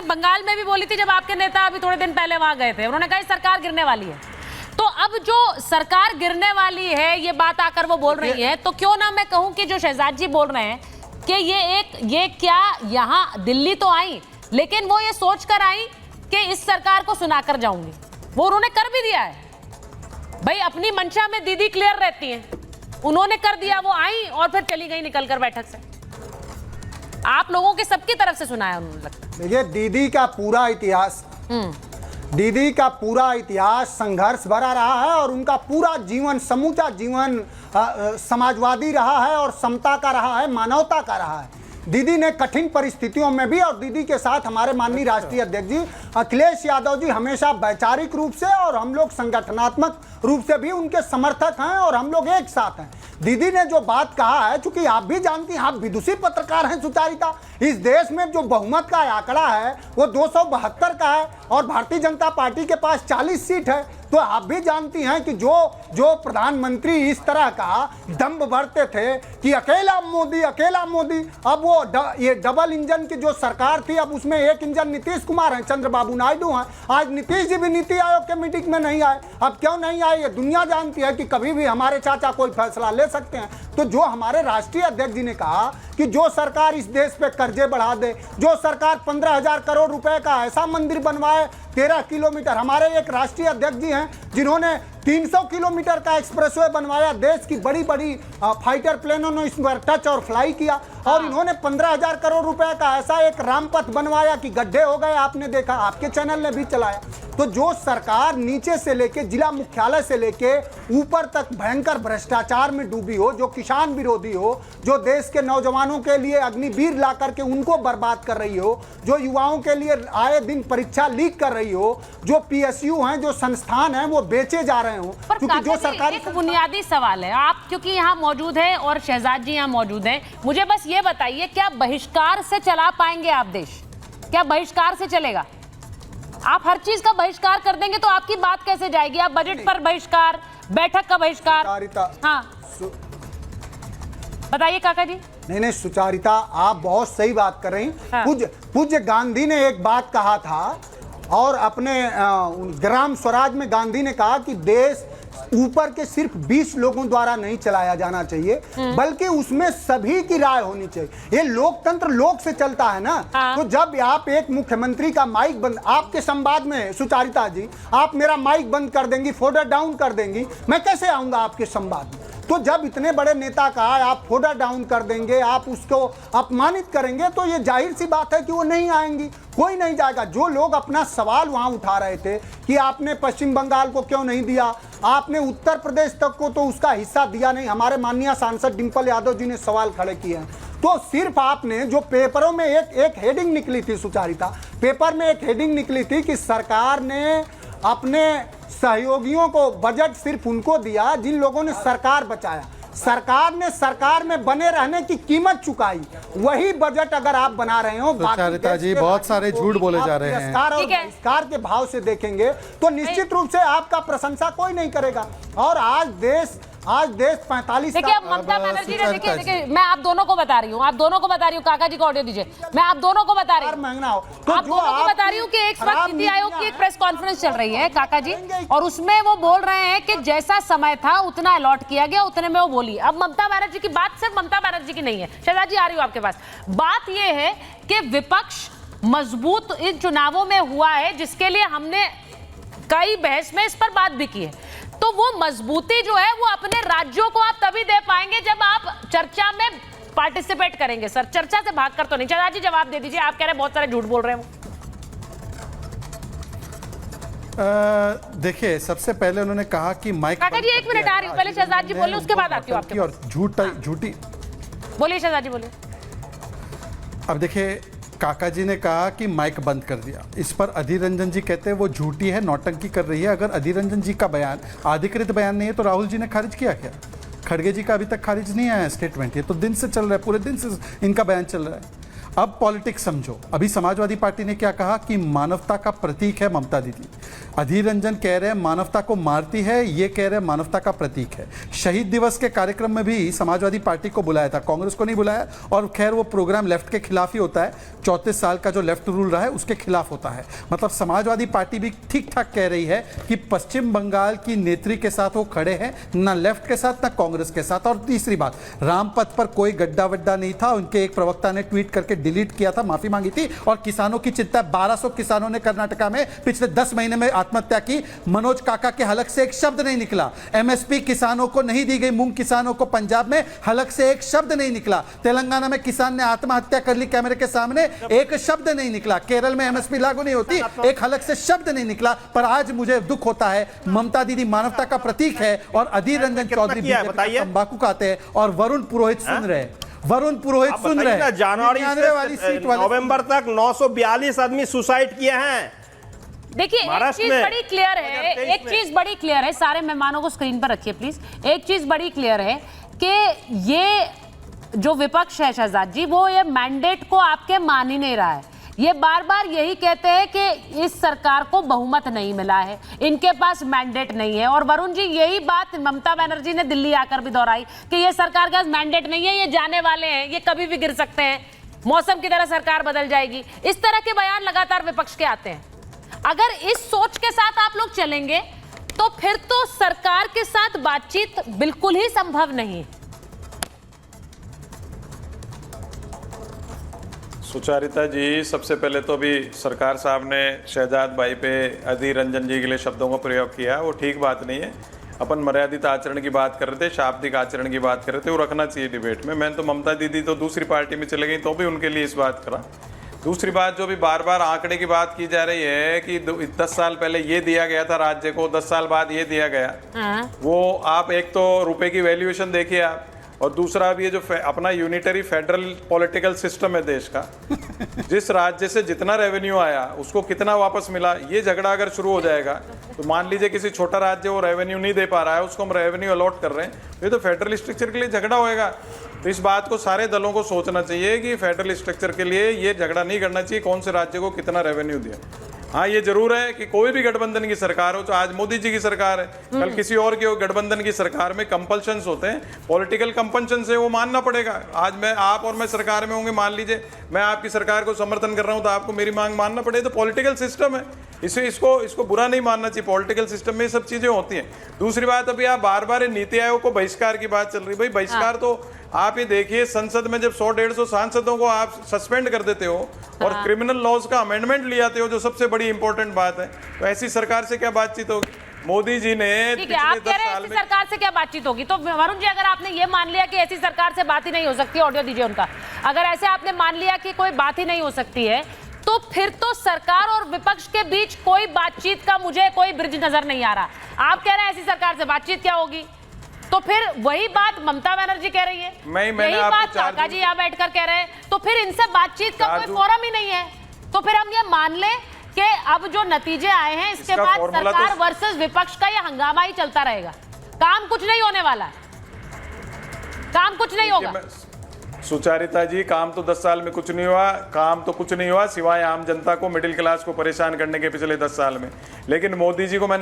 उन्होंने बंगाल में भी बोली थी, जब आपके नेता अभी थोड़े दिन पहले वहां गए थे, उन्होंने कहा सरकार गिरने वाली है। तो अब जो सरकार गिरने वाली है ये बात आकर वो बोल रही है, तो क्यों ना मैं कहूं कि जो शहजाद जी बोल रहे हैं कि ये क्या यहाँ दिल्ली तो आई, लेकिन वो ये सोच कर आई कि इस सरकार को सुनाकर जाऊंगी। वो उन्होंने कर भी दिया है भाई, अपनी मंशा में दीदी क्लियर रहती हैं, उन्होंने कर दिया, वो आई और फिर चली गई निकलकर बैठक से। आप लोगों के सबकी तरफ से सुना है उन्होंने, लगता है। देखिए दीदी का पूरा इतिहास संघर्ष भरा रहा है और उनका पूरा जीवन, समूचा जीवन समाजवादी रहा है और समता का रहा है, मानवता का रहा है। दीदी ने कठिन परिस्थितियों में भी, और दीदी के साथ हमारे माननीय राष्ट्रीय अध्यक्ष जी अखिलेश यादव जी हमेशा वैचारिक रूप से और हम लोग संगठनात्मक रूप से भी उनके समर्थक हैं और हम लोग एक साथ हैं। दीदी ने जो बात कहा है, चूंकि आप भी जानती हैं, आप विदुषी पत्रकार हैं सुचारिता, इस देश में जो बहुमत का आंकड़ा है वो 272 का है और भारतीय जनता पार्टी के पास 40 सीट है। तो आप भी जानती हैं कि जो प्रधानमंत्री इस तरह का दम्भ भरते थे कि अकेला मोदी, अब वो ये डबल इंजन की जो सरकार थी, अब उसमें एक इंजन नीतीश कुमार हैं, चंद्रबाबू नायडू हैं। आज नीतीश जी भी नीति आयोग के मीटिंग में नहीं आए। अब क्यों नहीं आए, ये दुनिया जानती है कि कभी भी हमारे चाचा कोई फैसला ले सकते हैं। तो जो हमारे राष्ट्रीय अध्यक्ष जी ने कहा कि जो सरकार इस देश पे कर्जे बढ़ा दे, जो सरकार 15,000 करोड़ रुपए का ऐसा मंदिर बनवाए 13 किलोमीटर, हमारे एक राष्ट्रीय अध्यक्ष जी हैं जिन्होंने 300 किलोमीटर का एक्सप्रेसवे बनवाया, देश की बड़ी बड़ी फाइटर प्लेनों ने इस पर टच और फ्लाई किया, और इन्होंने 15,000 करोड़ रुपए का ऐसा एक रामपथ बनवाया कि गड्ढे हो गए, आपने देखा, आपके चैनल ने भी चलाया। तो जो सरकार नीचे से लेके जिला मुख्यालय से लेके ऊपर तक भयंकर भ्रष्टाचार में डूबी हो, जो किसान विरोधी हो, जो देश के नौजवानों के लिए अग्निवीर ला करके उनको बर्बाद कर रही हो, जो युवाओं के लिए आए दिन परीक्षा लीक कर रही हो, जो पीएसयू हैं, जो संस्थान हैं, वो बेचे जा रहे हो। क्योंकि जो सरकारी एक बुनियादी सवाल है, आप क्योंकि यहाँ मौजूद हैं और शहजाद जी यहाँ मौजूद हैं, मुझे बस ये बताइए, क्या बहिष्कार से चला पाएंगे आप देश? क्या बहिष्कार से चलेगा? आप हर चीज का बहिष्कार कर देंगे तो आपकी बात कैसे जाएगी? आप बजट पर बहिष्कार, बैठक का बहिष्कार, हाँ बताइए काका जी। नहीं सुचारिता, आप बहुत सही बात कर रही हैं। हाँ। पूज्य गांधी ने एक बात कहा था, और अपने ग्राम स्वराज में गांधी ने कहा कि देश ऊपर के सिर्फ 20 लोगों द्वारा नहीं चलाया जाना चाहिए, बल्कि उसमें सभी की राय होनी चाहिए। ये लोकतंत्र लोक से चलता है ना। हाँ। तो जब आप एक मुख्यमंत्री का माइक बंद, आपके संवाद में सुचारिता जी आप मेरा माइक बंद कर देंगी, फोल्डर डाउन कर देंगी, मैं कैसे आऊंगा आपके संवाद में? तो जब इतने बड़े नेता का आप फोल्डर डाउन कर देंगे, आप उसको अपमानित करेंगे, तो ये जाहिर सी बात है कि वो नहीं आएंगी, कोई नहीं जाएगा। जो लोग अपना सवाल वहां उठा रहे थे कि आपने पश्चिम बंगाल को क्यों नहीं दिया, आपने उत्तर प्रदेश तक को तो उसका हिस्सा दिया नहीं, हमारे माननीय सांसद डिंपल यादव जी ने सवाल खड़े किए हैं। तो सिर्फ आपने जो पेपरों में एक हेडिंग निकली थी सुचारिता, पेपर में एक हेडिंग निकली थी कि सरकार ने अपने सहयोगियों को बजट सिर्फ उनको दिया जिन लोगों ने सरकार बचाया, सरकार ने सरकार में बने रहने की कीमत चुकाई, वही बजट अगर आप बना रहे हो। सुचारिता जी बहुत सारे झूठ बोले जा रहे हैं। बहिष्कार के भाव से देखेंगे तो निश्चित रूप से आपका प्रशंसा कोई नहीं करेगा। और आज देश 45। देखिए अब ममता बनर्जी ने, देखिए मैं आप दोनों को बता रही हूँ, काका जी को ऑडियो दीजिए, मैं आप दोनों को बता रही हूँ, आप दोनों को बता रही हूँ कि एक वक्त नीति आयोग की एक प्रेस कॉन्फ्रेंस चल रही है काका जी, और उसमें वो बोल रहे हैं कि जैसा समय था उतना अलॉट किया गया, उतने में वो बोली। अब ममता बनर्जी की बात सिर्फ ममता बनर्जी की नहीं है, शहजाद जी आ रही हूँ आपके पास। बात ये है कि विपक्ष मजबूत इन चुनावों में हुआ है, जिसके लिए हमने कई बहस में इस पर बात भी की है। तो वो मजबूती जो है वो अपने राज्यों को आप तभी दे पाएंगे जब आप चर्चा में पार्टिसिपेट करेंगे। सर चर्चा से भागकर तो नहीं। शहजाद जी जवाब दे दीजिए, आप कह रहे हैं बहुत सारे झूठ बोल रहे हैं। देखिए सबसे पहले उन्होंने कहा कि माइक, काका जी 1 मिनट आ रही हूँ, पहले शहजाद जी बोले उसके बाद आती हूँ आपके। और झूठी बोलिए शहजाद जी बोलिए। अब देखिए काका जी ने कहा कि माइक बंद कर दिया, इस पर अधीर रंजन जी कहते हैं वो झूठी है, नौटंकी कर रही है। अगर अधीर रंजन जी का बयान अधिकृत बयान नहीं है तो राहुल जी ने खारिज किया क्या? खड़गे जी का अभी तक खारिज नहीं आया स्टेटमेंट, ये तो दिन से चल रहा है, पूरे दिन से इनका बयान चल रहा है। अब पॉलिटिक्स समझो। अभी समाजवादी पार्टी ने क्या कहा कि मानवता का प्रतीक है ममता दीदी। अधीर रंजन कह रहे हैं मानवता को मारती है, ये कह रहे हैं मानवता का प्रतीक है। शहीद दिवस के कार्यक्रम में भी समाजवादी पार्टी को बुलाया था, कांग्रेस को नहीं बुलाया। और खैर वो प्रोग्राम लेफ्ट के खिलाफ ही होता है, 34 साल का जो लेफ्ट रूल रहा है उसके खिलाफ होता है। मतलब समाजवादी पार्टी भी ठीक ठाक कह रही है कि पश्चिम बंगाल की नेत्री के साथ वो खड़े हैं, ना लेफ्ट के साथ ना कांग्रेस के साथ। और तीसरी बात, रामपथ पर कोई गड्ढा वड्ढा नहीं था, उनके एक प्रवक्ता ने ट्वीट करके डिलीट किया था, माफी मांगी थी। और किसानों की चिंता, 1200 किसानों ने कर्नाटका में पिछले 10 महीने में आत्महत्या की, मनोज काका के हलक से एक शब्द नहीं निकला। एमएसपी किसानों को नहीं दी गई, मूंग किसानों को पंजाब में हलक से एक शब्द नहीं निकला। तेलंगाना में किसान ने आत्महत्या कर ली कैमरे के सामने, एक शब्द नहीं निकला। केरल में एमएसपी लागू नहीं होती, एक हलक से शब्द नहीं निकला। पर आज मुझे दुख होता है, ममता दीदी मानवता का प्रतीक है और अधीर रंजन चौधरी तंबाकू खाते हैं और वरुण पुरोहित सुन रहे हैं। वरुण पुरोहित सुन रहे हैं। जनवरी से नवंबर तक 942 आदमी सुसाइड किए हैं। देखिए एक चीज बड़ी क्लियर है, एक चीज बड़ी क्लियर है, सारे मेहमानों को स्क्रीन पर रखिए प्लीज। एक चीज बड़ी क्लियर है कि ये जो विपक्ष है शहजाद जी, वो ये मैंडेट को आपके मान ही नहीं रहा है। ये बार बार यही कहते हैं कि इस सरकार को बहुमत नहीं मिला है, इनके पास मैंडेट नहीं है। और वरुण जी यही बात ममता बनर्जी ने दिल्ली आकर भी दोहराई कि ये सरकार के पास मैंडेट नहीं है, ये जाने वाले हैं, ये कभी भी गिर सकते हैं, मौसम की तरह सरकार बदल जाएगी। इस तरह के बयान लगातार विपक्ष के आते हैं। अगर इस सोच के साथ आप लोग चलेंगे तो फिर तो सरकार के साथ बातचीत बिल्कुल ही संभव नहीं। सुचारिता जी, सबसे पहले तो अभी सरकार साहब ने शहजाद भाई पे अधीर रंजन जी के लिए शब्दों का प्रयोग किया, वो ठीक बात नहीं है। अपन मर्यादित आचरण की बात कर रहे थे, शाब्दिक आचरण की बात कर रहे थे, वो रखना चाहिए डिबेट में। मैं तो ममता दीदी तो दूसरी पार्टी में चले गई तो भी उनके लिए इस बात करा। दूसरी बात, जो भी बार बार आंकड़े की बात की जा रही है कि 10 साल पहले ये दिया गया था राज्य को, 10 साल बाद ये दिया गया, वो आप एक तो रुपए की वैल्यूएशन देखिए आप, और दूसरा अब ये जो अपना यूनिटरी फेडरल पॉलिटिकल सिस्टम है देश का, जिस राज्य से जितना रेवेन्यू आया उसको कितना वापस मिला, ये झगड़ा अगर शुरू हो जाएगा तो मान लीजिए किसी छोटा राज्य वो रेवेन्यू नहीं दे पा रहा है, उसको हम रेवेन्यू अलॉट कर रहे हैं, ये तो फेडरल स्ट्रक्चर के लिए झगड़ा होएगा। तो इस बात को सारे दलों को सोचना चाहिए कि फेडरल स्ट्रक्चर के लिए ये झगड़ा नहीं करना चाहिए कौन से राज्य को कितना रेवेन्यू दिया। हाँ, ये जरूर है कि कोई भी गठबंधन की सरकार हो, तो आज मोदी जी की सरकार है, कल किसी और की हो, गठबंधन की सरकार में कंपल्शंस होते हैं, पॉलिटिकल कंपल्शन से वो मानना पड़ेगा। आज मैं आप और मैं सरकार में होंगे, मान लीजिए मैं आपकी सरकार को समर्थन कर रहा हूं तो आपको मेरी मांग मानना पड़ेगा, तो पॉलिटिकल सिस्टम है, इसे इसको बुरा नहीं मानना चाहिए। पॉलिटिकल सिस्टम में ये सब चीजें होती हैं। दूसरी बात, अभी आप बार बार नीति आयोग को बहिष्कार की बात चल रही, भाई बहिष्कार तो आप ये देखिए, संसद में जब 100-150 सांसदों को आप सस्पेंड कर देते हो और क्रिमिनल लॉज का अमेंडमेंट ले आते हो, जो सबसे बड़ी इंपॉर्टेंट बात है, तो ऐसी सरकार से क्या बातचीत होगी? मोदी जी ने ठीक है, आप कह रहे हैं ऐसी सरकार से क्या बातचीत होगी? तो वरुण जी, अगर आपने ये मान लिया कि ऐसी सरकार से बात ही नहीं हो सकती, ऑडियो दीजिए उनका, अगर ऐसे आपने मान लिया कि कोई बात ही नहीं हो सकती है, तो फिर तो सरकार और विपक्ष के बीच कोई बातचीत का मुझे कोई ब्रिज नजर नहीं आ रहा। आप कह रहे हैं ऐसी सरकार से बातचीत क्या होगी, तो फिर वही बात ममता बनर्जी कह रही है, यही बात काका जी यहाँ बैठकर कह रहे हैं, तो फिर इनसे बातचीत का कोई फोरम ही नहीं है। तो फिर हम ये मान लें कि अब जो नतीजे आए हैं इसके बाद सरकार वर्सेस विपक्ष का ये हंगामा ही चलता रहेगा, काम कुछ नहीं होने वाला है, काम कुछ नहीं होगा। सुचारिता जी, काम तो 10 साल में कुछ नहीं हुआ, काम तो कुछ नहीं हुआ सिवाय आम जनता को, मिडिल क्लास को परेशान करने के पिछले 10 साल में। लेकिन मोदी जी को मैंने